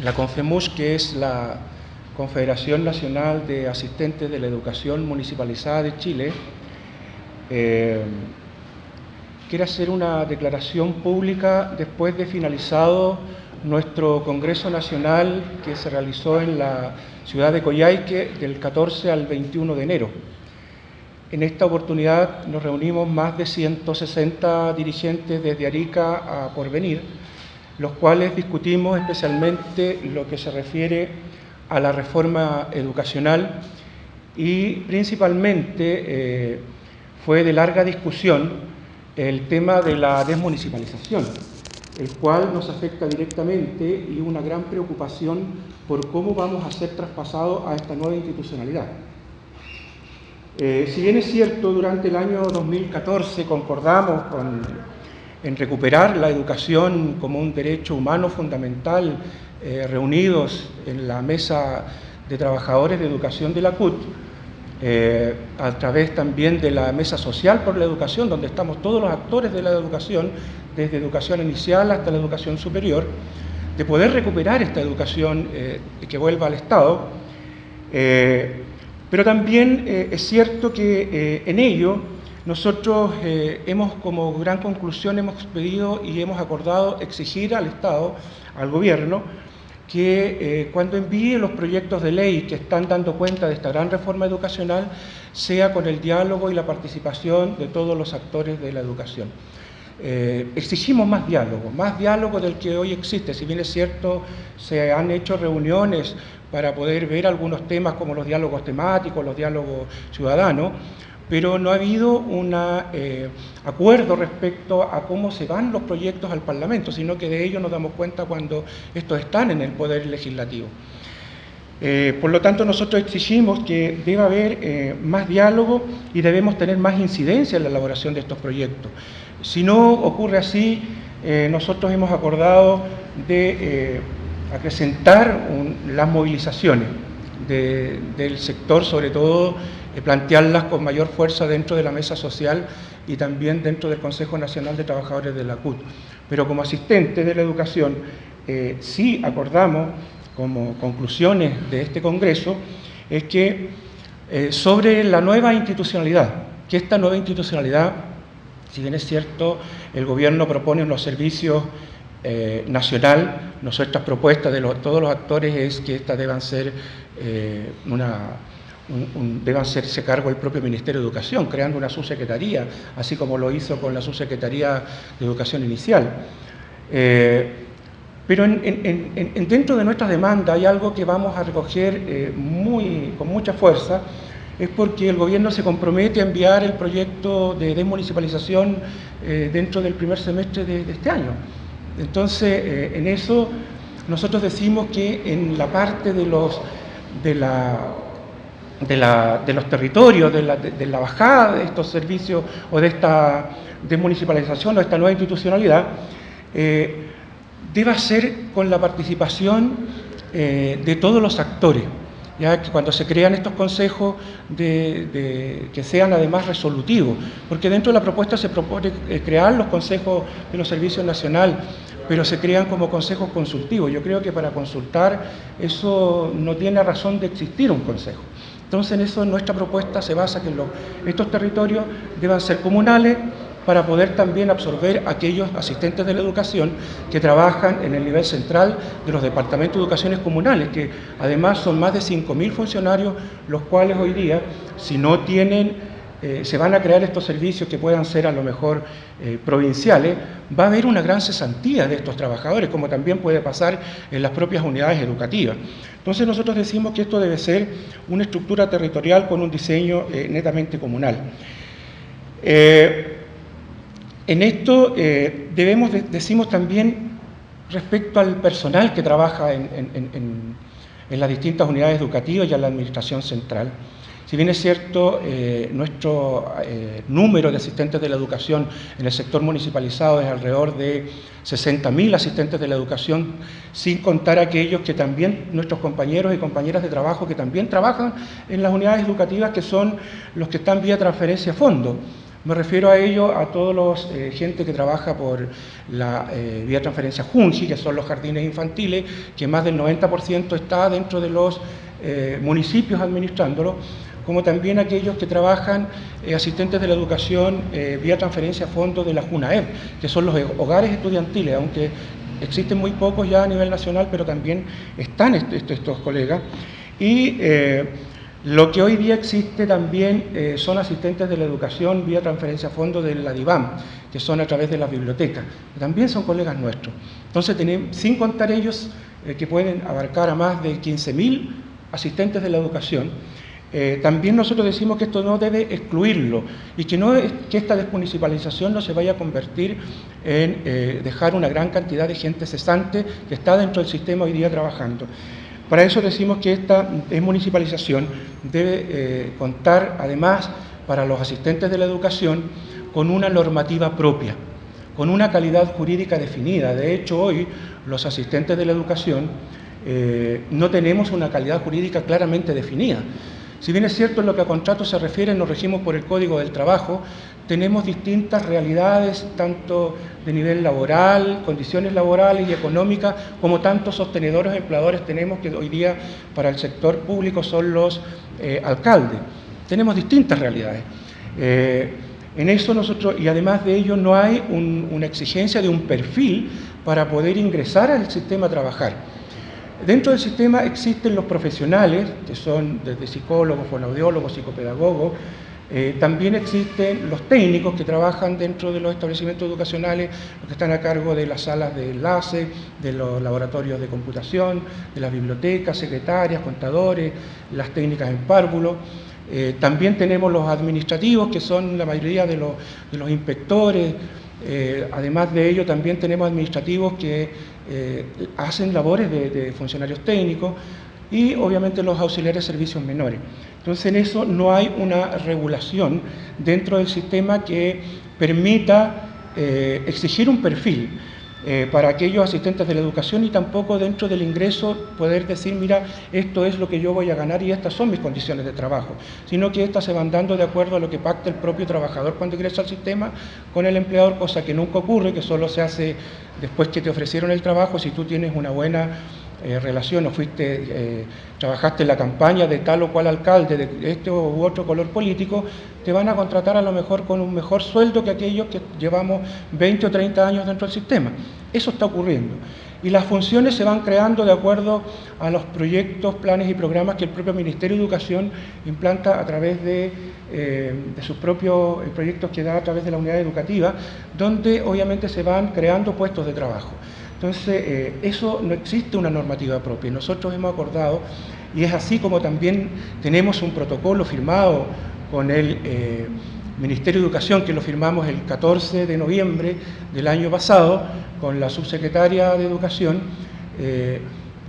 La CONFEMUSH, que es la Confederación Nacional de Asistentes de la Educación Municipalizada de Chile, quiere hacer una declaración pública después de finalizado nuestro Congreso Nacional que se realizó en la ciudad de Coyhaique del 14 al 21 de enero. En esta oportunidad nos reunimos más de 160 dirigentes desde Arica a Porvenir, los cuales discutimos especialmente lo que se refiere a la reforma educacional y principalmente fue de larga discusión el tema de la desmunicipalización, el cual nos afecta directamente y una gran preocupación por cómo vamos a ser traspasados a esta nueva institucionalidad. Si bien es cierto, durante el año 2014 concordamos en recuperar la educación como un derecho humano fundamental, reunidos en la mesa de trabajadores de educación de la CUT, a través también de la mesa social por la educación, donde estamos todos los actores de la educación, desde educación inicial hasta la educación superior, de poder recuperar esta educación que vuelva al Estado. Pero también es cierto que en ello nosotros hemos, como gran conclusión, hemos pedido y hemos acordado exigir al Estado, al Gobierno, que cuando envíe los proyectos de ley que están dando cuenta de esta gran reforma educacional, sea con el diálogo y la participación de todos los actores de la educación. Exigimos más diálogo del que hoy existe. Si bien es cierto, se han hecho reuniones para poder ver algunos temas como los diálogos temáticos, los diálogos ciudadanos, pero no ha habido un acuerdo respecto a cómo se van los proyectos al Parlamento, sino que de ello nos damos cuenta cuando estos están en el Poder Legislativo. Por lo tanto, nosotros exigimos que deba haber más diálogo y debemos tener más incidencia en la elaboración de estos proyectos. Si no ocurre así, nosotros hemos acordado de acrecentar las movilizaciones del sector, sobre todo plantearlas con mayor fuerza dentro de la mesa social y también dentro del Consejo Nacional de Trabajadores de la CUT. Pero como asistente de la educación, sí acordamos como conclusiones de este Congreso, es que sobre la nueva institucionalidad, que esta nueva institucionalidad, si bien es cierto, el Gobierno propone unos servicios nacional, nuestras propuestas de todos los actores es que estas deban ser deban hacerse cargo el propio Ministerio de Educación, creando una subsecretaría, así como lo hizo con la subsecretaría de Educación Inicial. Pero dentro de nuestras demandas hay algo que vamos a recoger con mucha fuerza, es porque el Gobierno se compromete a enviar el proyecto de desmunicipalización dentro del primer semestre de este año. Entonces, en eso nosotros decimos que en la parte de los territorios, de la bajada de estos servicios o de esta desmunicipalización o de esta nueva institucionalidad, debe ser con la participación de todos los actores, ya que cuando se crean estos consejos que sean además resolutivos, porque dentro de la propuesta se propone crear los consejos de los servicios nacionales, pero se crean como consejos consultivos. Yo creo que para consultar eso no tiene razón de existir un consejo. Entonces, en eso nuestra propuesta se basa en que estos territorios deban ser comunales para poder también absorber a aquellos asistentes de la educación que trabajan en el nivel central de los departamentos de educaciones comunales, que además son más de 5.000 funcionarios, los cuales hoy día, si no tienen, se van a crear estos servicios que puedan ser a lo mejor provinciales, va a haber una gran cesantía de estos trabajadores, como también puede pasar en las propias unidades educativas. Entonces nosotros decimos que esto debe ser una estructura territorial con un diseño netamente comunal. En esto decimos también respecto al personal que trabaja en las distintas unidades educativas y a la administración central. Si bien es cierto, nuestro número de asistentes de la educación en el sector municipalizado es alrededor de 60.000 asistentes de la educación, sin contar aquellos que también, nuestros compañeros y compañeras de trabajo que también trabajan en las unidades educativas, que son los que están vía transferencia a fondo. Me refiero a ello a todos los gente que trabaja por la vía transferencia Junji, que son los jardines infantiles, que más del 90% está dentro de los municipios administrándolo, como también aquellos que trabajan asistentes de la educación vía transferencia a fondos de la JUNAEB, que son los hogares estudiantiles, aunque existen muy pocos ya a nivel nacional, pero también están estos colegas. Y lo que hoy día existe también son asistentes de la educación vía transferencia a fondos de la DIVAM, que son a través de las bibliotecas, que también son colegas nuestros. Entonces, sin contar ellos que pueden abarcar a más de 15.000 asistentes de la educación, también nosotros decimos que esto no debe excluirlo y que esta desmunicipalización no se vaya a convertir en dejar una gran cantidad de gente cesante que está dentro del sistema hoy día trabajando. Para eso decimos que esta desmunicipalización debe contar, además, para los asistentes de la educación, con una normativa propia, con una calidad jurídica definida. De hecho, hoy los asistentes de la educación no tenemos una calidad jurídica claramente definida. Si bien es cierto en lo que a contratos se refiere, nos regimos por el Código del Trabajo, tenemos distintas realidades, tanto de nivel laboral, condiciones laborales y económicas, como tantos sostenedores empleadores tenemos, que hoy día para el sector público son los alcaldes. Tenemos distintas realidades. En eso nosotros, y además de ello, no hay una exigencia de un perfil para poder ingresar al sistema a trabajar. Dentro del sistema existen los profesionales, que son desde psicólogos, fonoaudiólogos, psicopedagogos, también existen los técnicos que trabajan dentro de los establecimientos educacionales, los que están a cargo de las salas de enlace, de los laboratorios de computación, de las bibliotecas, secretarias, contadores, las técnicas en párvulo. También tenemos los administrativos, que son la mayoría de los inspectores. Además de ello, también tenemos administrativos que hacen labores de funcionarios técnicos y obviamente los auxiliares de servicios menores. Entonces, en eso no hay una regulación dentro del sistema que permita exigir un perfil para aquellos asistentes de la educación, y tampoco dentro del ingreso poder decir, mira, esto es lo que yo voy a ganar y estas son mis condiciones de trabajo, sino que estas se van dando de acuerdo a lo que pacta el propio trabajador cuando ingresa al sistema con el empleador, cosa que nunca ocurre, que solo se hace después que te ofrecieron el trabajo. Si tú tienes una buena relación o trabajaste en la campaña de tal o cual alcalde de este u otro color político, te van a contratar a lo mejor con un mejor sueldo que aquellos que llevamos 20 o 30 años dentro del sistema. Eso está ocurriendo. Y las funciones se van creando de acuerdo a los proyectos, planes y programas que el propio Ministerio de Educación implanta a través de sus propios proyectos que da a través de la unidad educativa, donde obviamente se van creando puestos de trabajo. Entonces, eso no existe una normativa propia. Nosotros hemos acordado, y es así como también tenemos un protocolo firmado con el Ministerio de Educación, que lo firmamos el 14 de noviembre del año pasado, con la subsecretaria de Educación,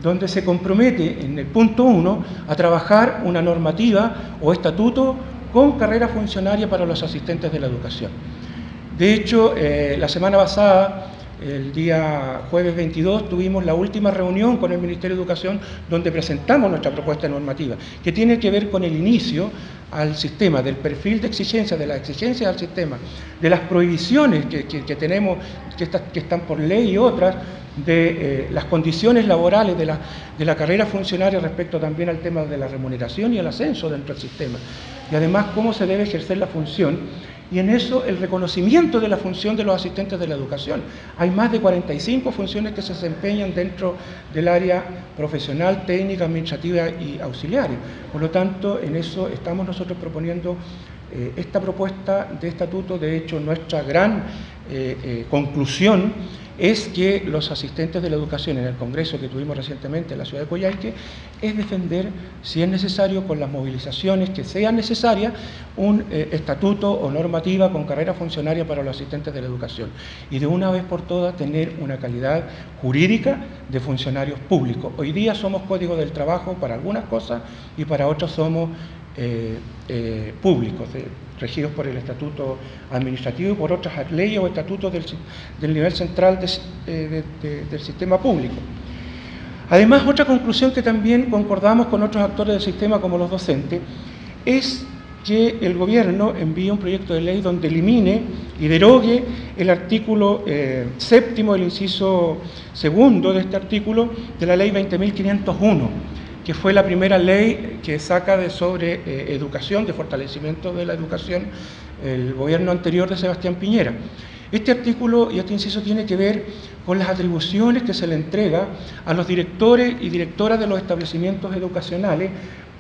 donde se compromete en el punto 1 a trabajar una normativa o estatuto con carrera funcionaria para los asistentes de la educación. De hecho, la semana pasada, el día jueves 22, tuvimos la última reunión con el Ministerio de Educación donde presentamos nuestra propuesta normativa, que tiene que ver con el inicio al sistema, del perfil de exigencia, de las exigencias al sistema, de las prohibiciones que tenemos, que están por ley y otras, de las condiciones laborales de la carrera funcionaria respecto también al tema de la remuneración y el ascenso dentro del sistema, y además cómo se debe ejercer la función. Y en eso el reconocimiento de la función de los asistentes de la educación. Hay más de 45 funciones que se desempeñan dentro del área profesional, técnica, administrativa y auxiliaria. Por lo tanto, en eso estamos nosotros proponiendo esta propuesta de estatuto. De hecho, nuestra gran conclusión es que los asistentes de la educación en el congreso que tuvimos recientemente en la ciudad de Coyhaique es defender, si es necesario, con las movilizaciones que sean necesarias, un estatuto o normativa con carrera funcionaria para los asistentes de la educación, y de una vez por todas tener una calidad jurídica de funcionarios públicos. Hoy día somos Código del Trabajo para algunas cosas y para otras somos públicos, regidos por el estatuto administrativo y por otras leyes o estatutos del nivel central del sistema público. Además, otra conclusión que también concordamos con otros actores del sistema, como los docentes, es que el Gobierno envíe un proyecto de ley donde elimine y derogue el artículo séptimo, el inciso segundo de este artículo de la ley 20.501, que fue la primera ley que saca sobre educación, de fortalecimiento de la educación, el gobierno anterior de Sebastián Piñera. Este artículo y este inciso tiene que ver con las atribuciones que se le entrega a los directores y directoras de los establecimientos educacionales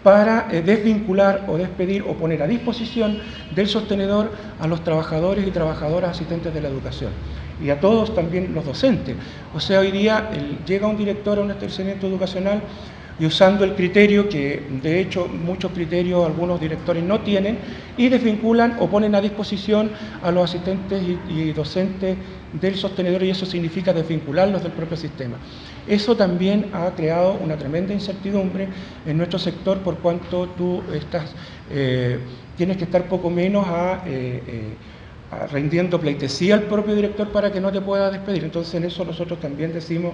para desvincular o despedir o poner a disposición del sostenedor a los trabajadores y trabajadoras asistentes de la educación y a todos también los docentes. O sea, hoy día llega un director a un establecimiento educacional y usando el criterio que de hecho muchos criterios algunos directores no tienen, y desvinculan o ponen a disposición a los asistentes y docentes del sostenedor, y eso significa desvincularlos del propio sistema. Eso también ha creado una tremenda incertidumbre en nuestro sector, por cuanto tú tienes que estar poco menos rindiendo pleitesía al propio director para que no te pueda despedir. Entonces en eso nosotros también decimos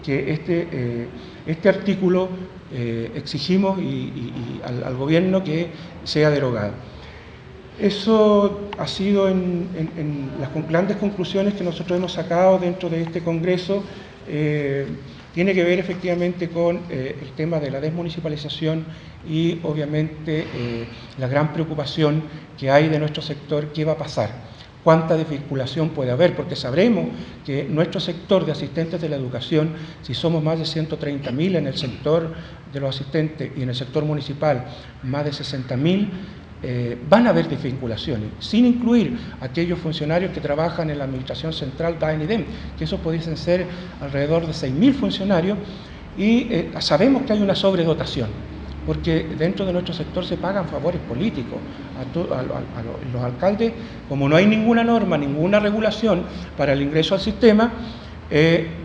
que este artículo exigimos al gobierno que sea derogado. Eso ha sido en las grandes conclusiones que nosotros hemos sacado dentro de este Congreso. Tiene que ver efectivamente con el tema de la desmunicipalización y obviamente la gran preocupación que hay de nuestro sector, qué va a pasar, cuánta desvinculación puede haber, porque sabremos que nuestro sector de asistentes de la educación, si somos más de 130.000 en el sector de los asistentes y en el sector municipal más de 60.000, van a haber desvinculaciones, sin incluir aquellos funcionarios que trabajan en la Administración Central DAEN y DEM, que esos pudiesen ser alrededor de 6.000 funcionarios, y sabemos que hay una sobredotación, porque dentro de nuestro sector se pagan favores políticos a los alcaldes. Como no hay ninguna norma, ninguna regulación para el ingreso al sistema,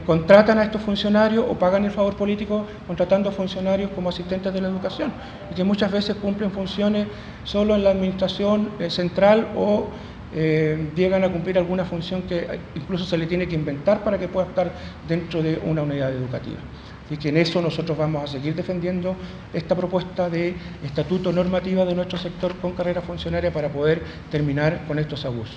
contratan a estos funcionarios o pagan el favor político contratando a funcionarios como asistentes de la educación, y que muchas veces cumplen funciones solo en la administración central o llegan a cumplir alguna función que incluso se le tiene que inventar para que pueda estar dentro de una unidad educativa. Así que en eso nosotros vamos a seguir defendiendo esta propuesta de estatuto normativa de nuestro sector con carrera funcionaria para poder terminar con estos abusos.